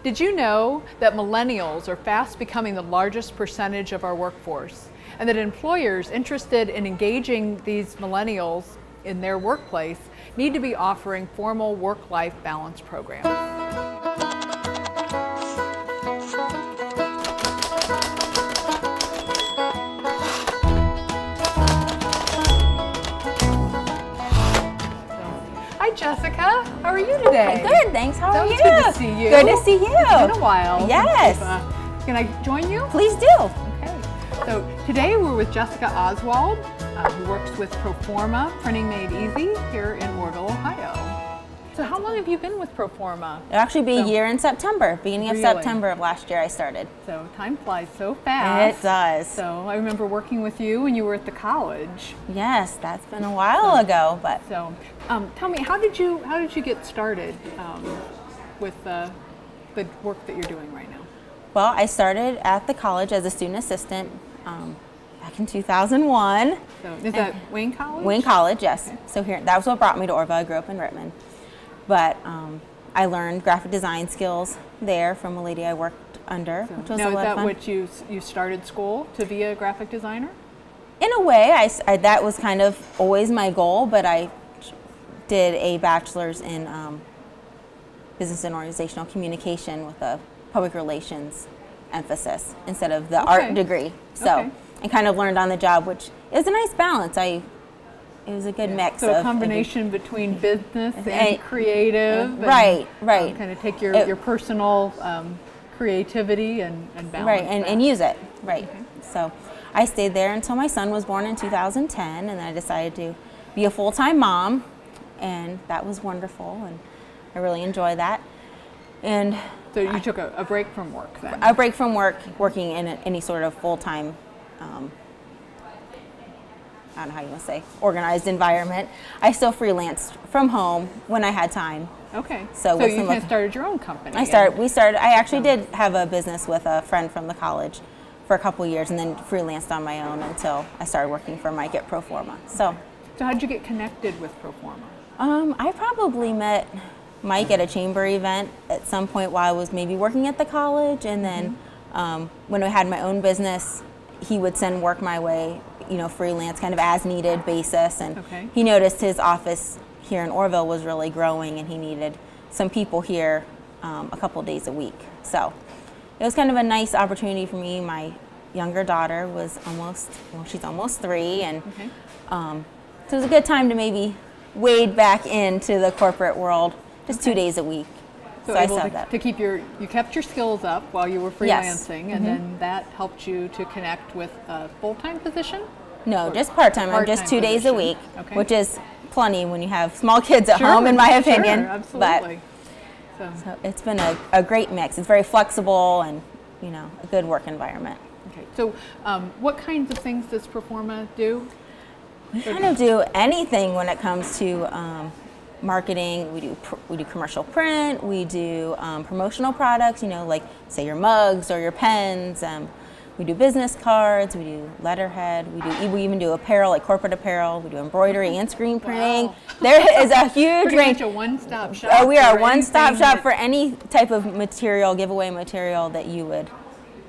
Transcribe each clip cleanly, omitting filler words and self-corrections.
Did you know that millennials are fast becoming the largest percentage of our workforce, and that employers interested in engaging these millennials in their workplace need to be offering formal work-life balance programs? Hi Jessica, how are you today? Good, thanks. How are you? It's good to see you. Good to see you. It's been a while. Yes. Can I join you? Please do. Okay. So today we're with Jessica Oswald, who works with Proforma, Printing Made Easy here in Orrville, Ohio. So how long have you been with Proforma? It'll actually be a year in September. Beginning of September of last year I started. So time flies so fast. It does. So I remember working with you when you were at the college. Yes, that's been a while ago. But so tell me, how did you get started with the work that you're doing right now? Well, I started at the college as a student assistant back in 2001. So is that Wayne College? Wayne College, yes. Okay. So here, that was what brought me to Orrville. I grew up in Richmond. But I learned graphic design skills there from a lady I worked under, which was now, a lot of fun. is that what you started school to be a graphic designer? In a way, I that was kind of always my goal, but I did a bachelor's in business and organizational communication with a public relations emphasis instead of the art degree. So, and kind of learned on the job, which is a nice balance. It was a good mix. So a combination between business and creative. Right. Kind of take your personal creativity and balance. Right, and use it. Right. Okay. So I stayed there until my son was born in 2010, and then I decided to be a full-time mom, and that was wonderful, and I really enjoy that. And so you took a break from work then? A break from work, working in any sort of full-time I don't know how you want to say, organized environment. I still freelanced from home when I had time. Okay. So you kind of started your own company. I actually did have a business with a friend from the college for a couple years, and then freelanced on my own until I started working for Mike at Proforma. So how did you get connected with Proforma? I probably met Mike at a chamber event at some point while I was maybe working at the college, and then when I had my own business, he would send work my way, freelance, kind of as needed basis. And he noticed his office here in Orrville was really growing, and he needed some people here a couple days a week. So it was kind of a nice opportunity for me. My younger daughter was she's almost 3, and so it was a good time to maybe wade back into the corporate world just 2 days a week. So able to keep you kept your skills up while you were freelancing, and then that helped you to connect with a full-time position? No, just part-time. I'm just 2 days a week, which is plenty when you have small kids at home, in my opinion. Sure, absolutely. But, so it's been a great mix. It's very flexible and, a good work environment. Okay. So what kinds of things does Proforma do? We kind of do anything when it comes to marketing. We do commercial print. We do promotional products. Like say your mugs or your pens. We do business cards. We do letterhead. We even do apparel, like corporate apparel. We do embroidery and screen printing. Wow. There is a huge range. A one-stop shop. We are a one-stop shop for any type of material, giveaway material that you would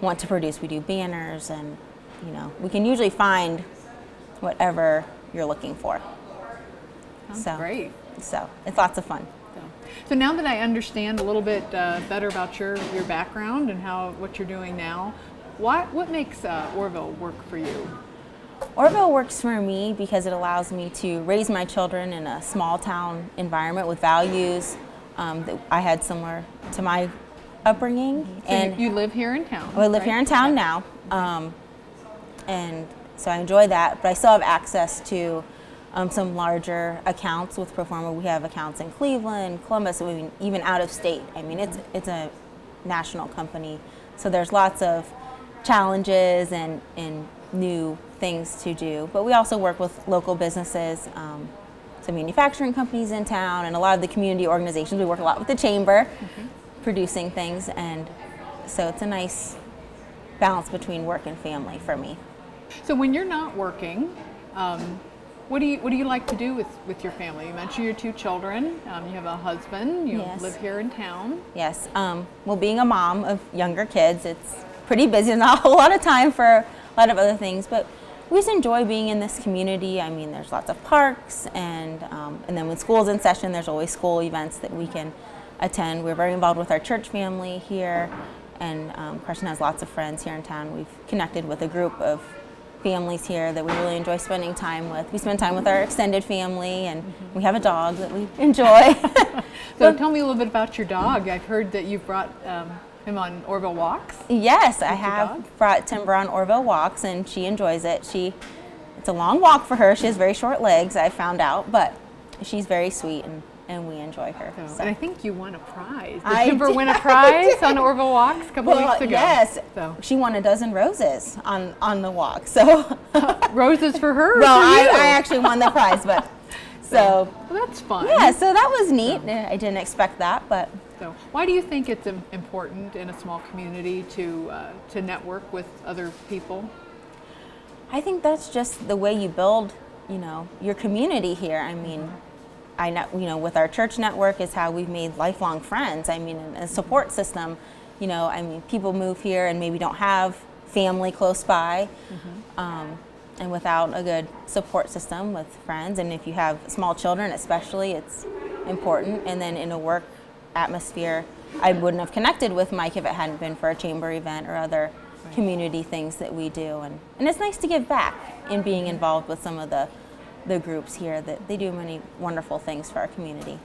want to produce. We do banners, and we can usually find whatever you're looking for. Sounds great. So it's lots of fun. So now that I understand a little bit better about your background and what you're doing now, what makes Orrville work for you? Orrville works for me because it allows me to raise my children in a small town environment with values that I had similar to my upbringing. So and you live here in town? I live here in town now, and so I enjoy that. But I still have access to some larger accounts with Proforma. We have accounts in Cleveland, Columbus, even out of state. I mean, it's a national company, so there's lots of challenges and new things to do. But we also work with local businesses, some manufacturing companies in town, and a lot of the community organizations. We work a lot with the chamber, producing things, and so it's a nice balance between work and family for me. So when you're not working, What do you like to do with your family? You mentioned your 2 children. You have a husband. You Yes. live here in town. Yes. Well, being a mom of younger kids, it's pretty busy. There's not a whole lot of time for a lot of other things, but we just enjoy being in this community. I mean, there's lots of parks, and then when school's in session, there's always school events that we can attend. We're very involved with our church family here, and Carson has lots of friends here in town. We've connected with a group of families here that we really enjoy spending time with. We spend time with our extended family, and we have a dog that we enjoy. So tell me a little bit about your dog. I've heard that you've brought him on Orrville walks. Yes, I your have dog? brought Timber on Orrville walks, and she enjoys it. It's a long walk for her. She has very short legs, I found out, but she's very sweet, and we enjoy her. So, So. and I think you won a prize. Did I Timber did. win a prize on Orrville walks a couple weeks ago? Yes, So she won a dozen roses on the walk. So, roses for her. Or well, for you? I actually won the prize, but so Well, that's fun. yeah, so that was neat. I didn't expect that, but So why do you think it's important in a small community to network with other people? I think that's just the way you build, your community here. I mean, I know, with our church network is how we've made lifelong friends. I mean, a support system, I mean, people move here and maybe don't have family close by, and without a good support system with friends, and if you have small children especially, it's important. And then in a work atmosphere, I wouldn't have connected with Mike if it hadn't been for a chamber event or other community things that we do. And it's nice to give back in being involved with some of the groups here, that they do many wonderful things for our community.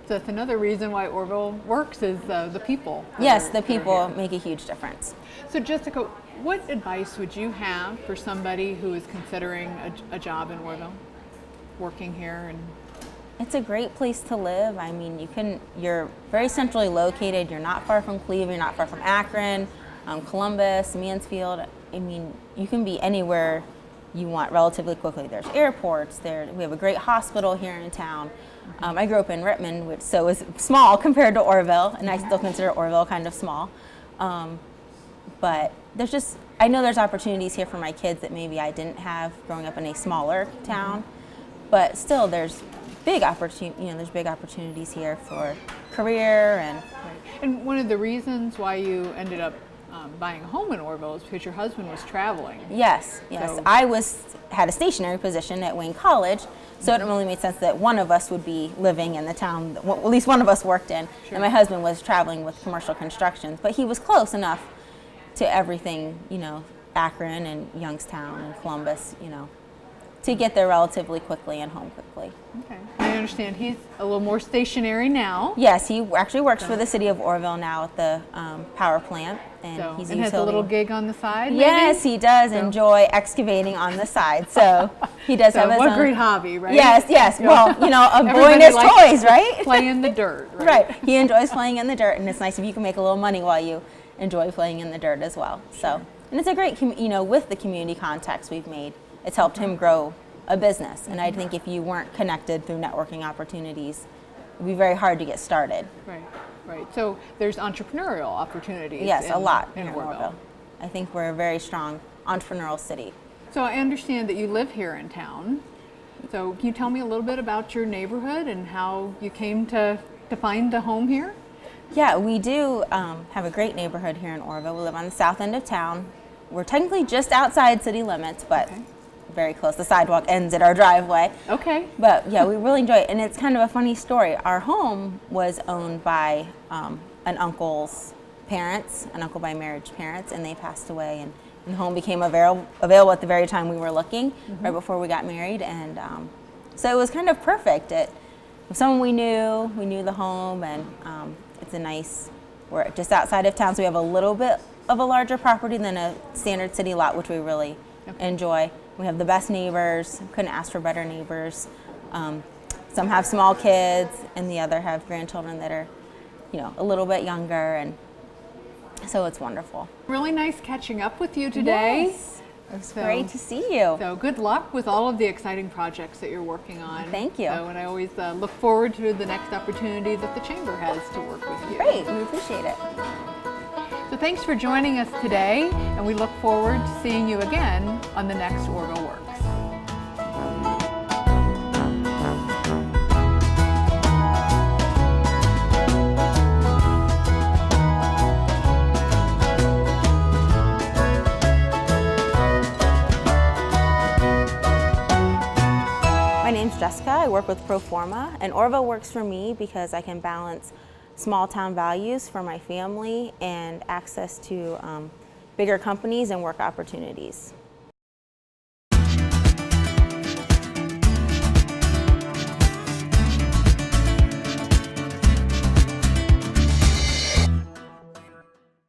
So that's another reason why Orrville works is the people. Yes, the that are people here. make a huge difference. So Jessica, what advice would you have for somebody who is considering a job in Orrville, working here? And It's a great place to live. I mean, you're very centrally located. You're not far from Cleveland, you're not far from Akron, Columbus, Mansfield. I mean, you can be anywhere you want relatively quickly. There's airports, we have a great hospital here in town. I grew up in Rittman, which so is small compared to Orrville, and I still consider Orrville kind of small. But I know there's opportunities here for my kids that maybe I didn't have growing up in a smaller town, but still there's big opportunities here for career and. And one of the reasons why you ended up buying a home in Orrville is because your husband was traveling. Yes. So- I had a stationary position at Wayne College, so it really made sense that one of us would be living in the town that at least one of us worked in, Sure. and my husband was traveling with commercial constructions, but he was close enough to everything, Akron and Youngstown and Columbus, to get there relatively quickly and home quickly. Okay. I understand he's a little more stationary now. Yes, he actually works for the city of Orrville now at the power plant, and So, he's and has a little gig on the side, maybe? Yes, he does enjoy excavating on the side. So he does So have his what a own. great hobby, right? Yes. Yeah. Well, a boy Everybody and his likes toys, right? Play in the dirt, right? Right. He enjoys playing in the dirt, and it's nice if you can make a little money while you enjoy playing in the dirt as well. So, and it's a great, with the community contacts we've made, it's helped him grow a business. And I think if you weren't connected through networking opportunities, it'd be very hard to get started. Right. So there's entrepreneurial opportunities. Yes, a lot in here in Orrville. Orrville. I think we're a very strong entrepreneurial city. So I understand that you live here in town. So can you tell me a little bit about your neighborhood and how you came to find a home here? Yeah, we do have a great neighborhood here in Orrville. We live on the south end of town. We're technically just outside city limits, but Okay. very close. The sidewalk ends at our driveway. Okay. But yeah, we really enjoy it. And it's kind of a funny story. Our home was owned by an uncle's parents, an uncle by marriage parents, and they passed away. And the home became available at the very time we were looking, right before we got married. And so it was kind of perfect. It was someone we knew the home, and we're just outside of town, so we have a little bit of a larger property than a standard city lot, which we really enjoy. We have the best neighbors, couldn't ask for better neighbors. Some have small kids, and the other have grandchildren that are, a little bit younger, and so it's wonderful. Really nice catching up with you today. Yes. It was great to see you. So good luck with all of the exciting projects that you're working on. Thank you. So, and I always look forward to the next opportunity that the Chamber has to work with you. Great, we appreciate it. So thanks for joining us today, and we look forward to seeing you again on the next Orrville Works. work with pro forma, and Orrville works for me because I can balance small town values for my family and access to bigger companies and work opportunities.